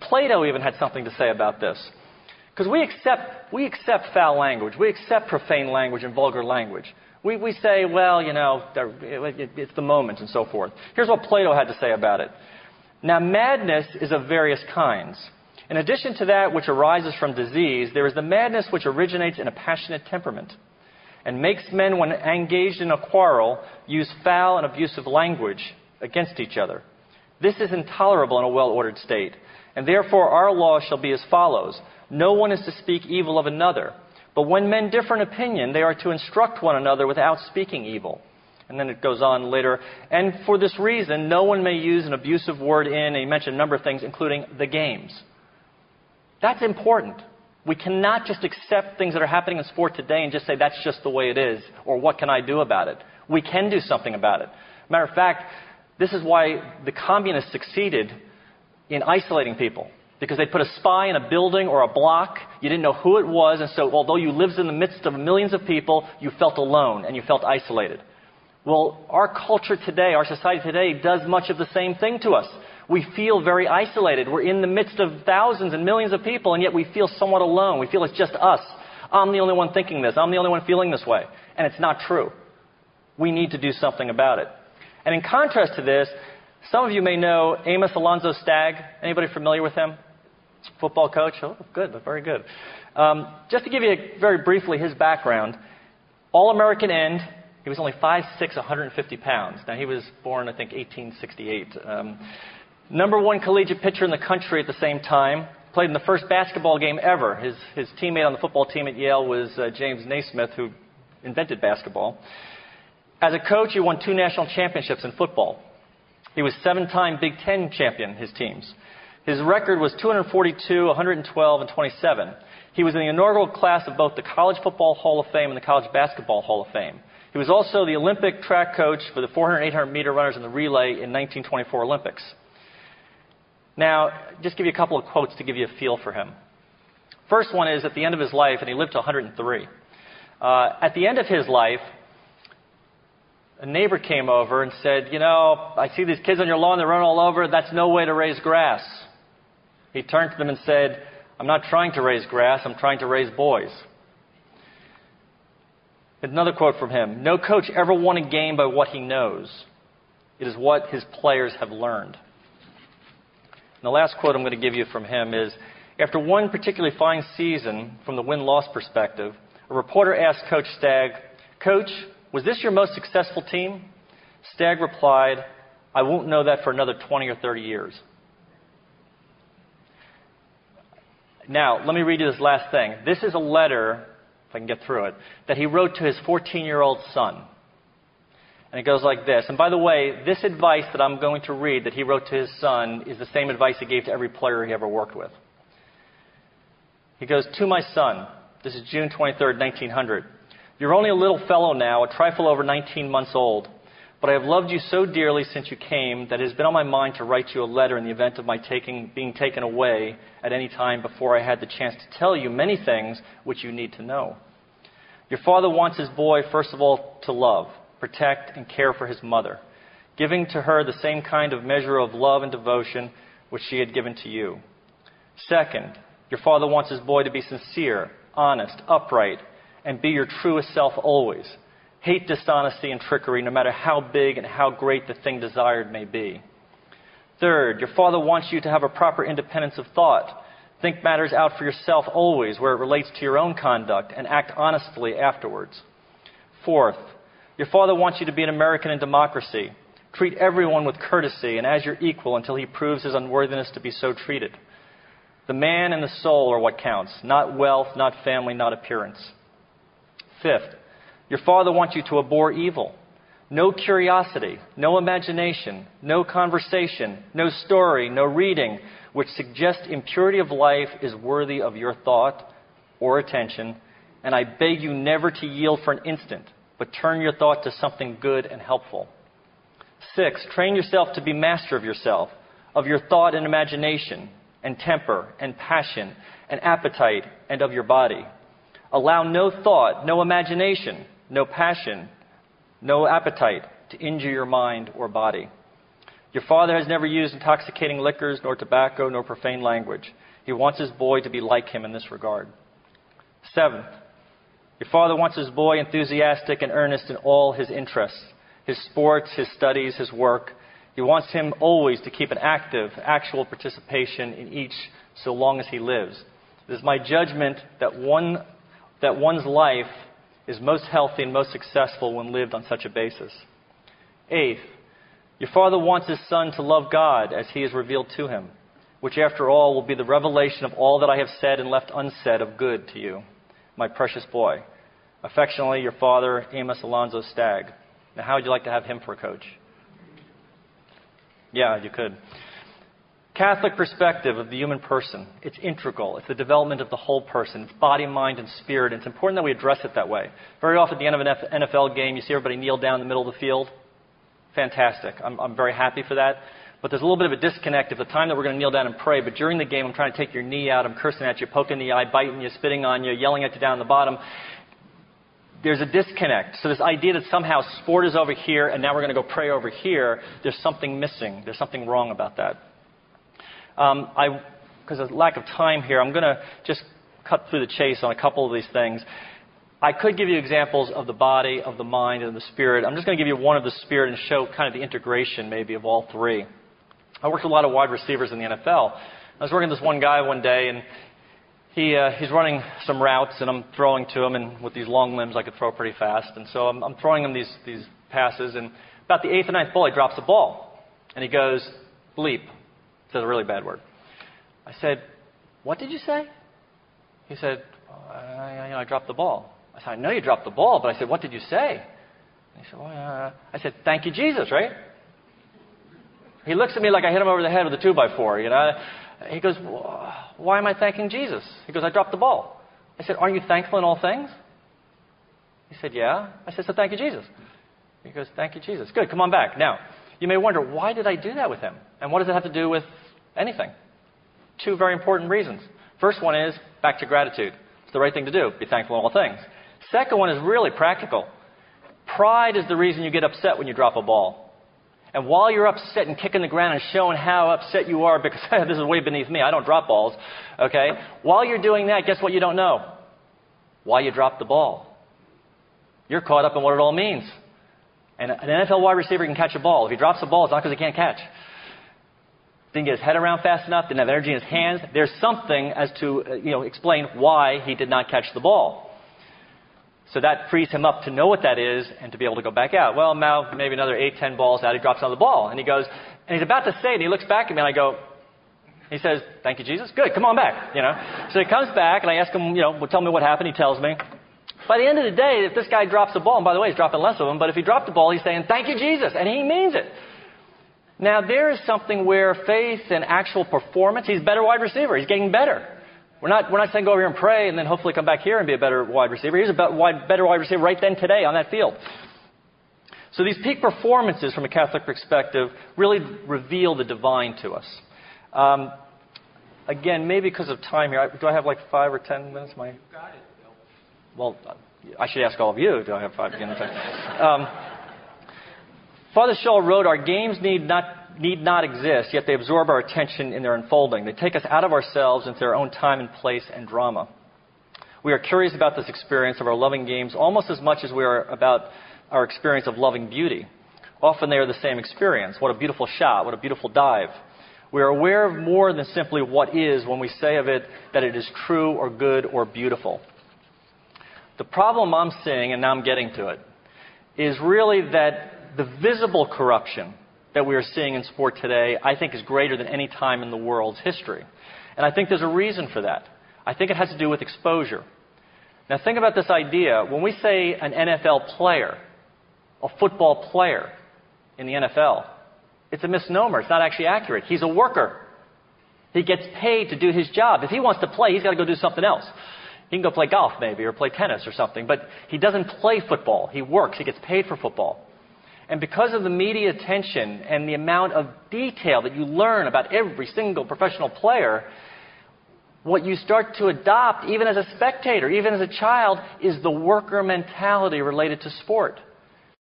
Plato even had something to say about this. Because we accept foul language. We accept profane language and vulgar language. We say, well, you know, it's the moment and so forth. Here's what Plato had to say about it. Now, madness is of various kinds. In addition to that which arises from disease, there is the madness which originates in a passionate temperament and makes men, when engaged in a quarrel, use foul and abusive language against each other. This is intolerable in a well-ordered state, and therefore our law shall be as follows. No one is to speak evil of another, but when men differ in opinion, they are to instruct one another without speaking evil. And then it goes on later, and for this reason, no one may use an abusive word in, and he mentioned a number of things, including the games. That's important. We cannot just accept things that are happening in sport today and just say that's just the way it is, or what can I do about it? We can do something about it. Matter of fact, this is why the communists succeeded in isolating people. Because they put a spy in a building or a block, you didn't know who it was, and so although you lived in the midst of millions of people, you felt alone and you felt isolated. Well, our culture today, our society today, does much of the same thing to us. We feel very isolated. We're in the midst of thousands and millions of people, and yet we feel somewhat alone. We feel it's just us. I'm the only one thinking this. I'm the only one feeling this way. And it's not true. We need to do something about it. And in contrast to this, some of you may know Amos Alonzo Stagg. Anybody familiar with him? Football coach? Oh, good. Very good. Just to give you very briefly his background, All-American end. He was only 5'6", 150 pounds. Now, he was born, I think, 1868. Number one collegiate pitcher in the country at the same time. Played in the first basketball game ever. His teammate on the football team at Yale was James Naismith, who invented basketball. As a coach, he won 2 national championships in football. He was 7-time Big Ten champion, his teams. His record was 242, 112, and 27. He was in the inaugural class of both the College Football Hall of Fame and the College Basketball Hall of Fame. He was also the Olympic track coach for the 400 and 800-meter runners in the relay in 1924 Olympics. Now, just give you a couple of quotes to give you a feel for him. First one is at the end of his life, and he lived to 103. At the end of his life, a neighbor came over and said, you know, I see these kids on your lawn, they run all over. That's no way to raise grass. He turned to them and said, I'm not trying to raise grass, I'm trying to raise boys. Another quote from him, no coach ever won a game by what he knows. It is what his players have learned. And the last quote I'm going to give you from him is, after one particularly fine season, from the win-loss perspective, a reporter asked Coach Stagg, Coach, was this your most successful team? Stagg replied, I won't know that for another 20 or 30 years. Now, let me read you this last thing. This is a letter, if I can get through it, that he wrote to his 14-year-old son. And it goes like this. And by the way, this advice that I'm going to read that he wrote to his son is the same advice he gave to every player he ever worked with. He goes, to my son, this is June 23rd, 1900. You're only a little fellow now, a trifle over 19 months old. But I have loved you so dearly since you came that it has been on my mind to write you a letter in the event of my being taken away at any time before I had the chance to tell you many things which you need to know. Your father wants his boy, first of all, to love, protect, and care for his mother, giving to her the same kind of measure of love and devotion which she had given to you. Second, your father wants his boy to be sincere, honest, upright, and be your truest self always. Hate dishonesty and trickery, no matter how big and how great the thing desired may be. Third, your father wants you to have a proper independence of thought. Think matters out for yourself always where it relates to your own conduct and act honestly afterwards. Fourth, your father wants you to be an American in democracy. Treat everyone with courtesy and as your equal until he proves his unworthiness to be so treated. The man and the soul are what counts, not wealth, not family, not appearance. Fifth, your father wants you to abhor evil. No curiosity, no imagination, no conversation, no story, no reading, which suggests impurity of life is worthy of your thought or attention, and I beg you never to yield for an instant, but turn your thought to something good and helpful. 6, train yourself to be master of yourself, of your thought and imagination, and temper, and passion, and appetite, and of your body. Allow no thought, no imagination, no passion, no appetite to injure your mind or body. Your father has never used intoxicating liquors, nor tobacco, nor profane language. He wants his boy to be like him in this regard. 7th, your father wants his boy enthusiastic and earnest in all his interests, his sports, his studies, his work. He wants him always to keep an active, actual participation in each so long as he lives. It is my judgment that one's life is most healthy and most successful when lived on such a basis. 8th, your father wants his son to love God as he is revealed to him, which after all will be the revelation of all that I have said and left unsaid of good to you, my precious boy. Affectionately, your father, Amos Alonzo Stagg. Now, how would you like to have him for a coach? Yeah, you could. Catholic perspective of the human person. It's integral. It's the development of the whole person. It's body, mind, and spirit. And it's important that we address it that way. Very often at the end of an NFL game, you see everybody kneel down in the middle of the field. Fantastic. I'm very happy for that. But there's a little bit of a disconnect at the time that we're going to kneel down and pray. But during the game, I'm trying to take your knee out. I'm cursing at you, poking the eye, biting you, spitting on you, yelling at you down the bottom. There's a disconnect. So this idea that somehow sport is over here and now we're going to go pray over here, there's something missing. There's something wrong about that. Because of lack of time here, I'm going to just cut through the chase on a couple of these things. I could give you examples of the body, of the mind, and the spirit. I'm just going to give you one of the spirit and show kind of the integration maybe of all three. I worked with a lot of wide receivers in the NFL. I was working with this one guy one day, and he's running some routes, and I'm throwing to him, and with these long limbs, I could throw pretty fast. And so I'm throwing him these passes, and about the 8th or 9th ball, he drops the ball. And he goes, bleep. Says a really bad word. I said, what did you say? He said, I dropped the ball. I said, I know you dropped the ball, but I said, what did you say? And he said, I said, thank you, Jesus, right? He looks at me like I hit him over the head with a 2x4, you know. He goes, why am I thanking Jesus? He goes, I dropped the ball. I said, aren't you thankful in all things? He said, yeah. I said, so thank you, Jesus. He goes, thank you, Jesus. Good, come on back. Now, you may wonder, why did I do that with him? And what does it have to do with anything? 2 very important reasons. First one is back to gratitude. It's the right thing to do. Be thankful in all things. Second one is really practical. Pride is the reason you get upset when you drop a ball. And while you're upset and kicking the ground and showing how upset you are because this is way beneath me, I don't drop balls, okay? While you're doing that, guess what you don't know? Why you dropped the ball. You're caught up in what it all means. And an NFL wide receiver can catch a ball. If he drops the ball, it's not because he can't catch. Didn't get his head around fast enough, didn't have energy in his hands. There's something as to explain why he did not catch the ball. So that frees him up to know what that is and to be able to go back out. Well, now maybe another 8, 10 balls out, he drops another ball. And he goes, and he's about to say it, and he looks back at me, and I go, he says, thank you, Jesus. Good, come on back, So he comes back, and I ask him, tell me what happened. He tells me. By the end of the day, if this guy drops a ball, and by the way, he's dropping less of them, but if he dropped the ball, he's saying, thank you, Jesus, and he means it. Now, there is something where faith and actual performance, he's a better wide receiver. He's getting better. We're not saying go over here and pray and then hopefully come back here and be a better wide receiver. He's a better wide receiver right then today on that field. So these peak performances from a Catholic perspective really reveal the divine to us. Again, maybe because of time here. Do I have like 5 or 10 minutes? You got it, Bill. Well, I should ask all of you. Do I have 5 or 10 minutes? Father Shaw wrote, our games need not exist, yet they absorb our attention in their unfolding. They take us out of ourselves into their own time and place and drama. We are curious about this experience of our loving games almost as much as we are about our experience of loving beauty. Often they are the same experience. What a beautiful shot, what a beautiful dive. We are aware of more than simply what is when we say of it that it is true or good or beautiful. The problem I'm seeing, and now I'm getting to it, is really that the visible corruption that we are seeing in sport today, I think, is greater than any time in the world's history. And I think there's a reason for that. I think it has to do with exposure. Now think about this idea. When we say an NFL player, a football player in the NFL, it's a misnomer. It's not actually accurate. He's a worker. He gets paid to do his job. If he wants to play, he's got to go do something else. He can go play golf maybe or play tennis or something. But he doesn't play football. He works. He gets paid for football. And because of the media attention and the amount of detail that you learn about every single professional player, what you start to adopt, even as a spectator, even as a child, is the worker mentality related to sport.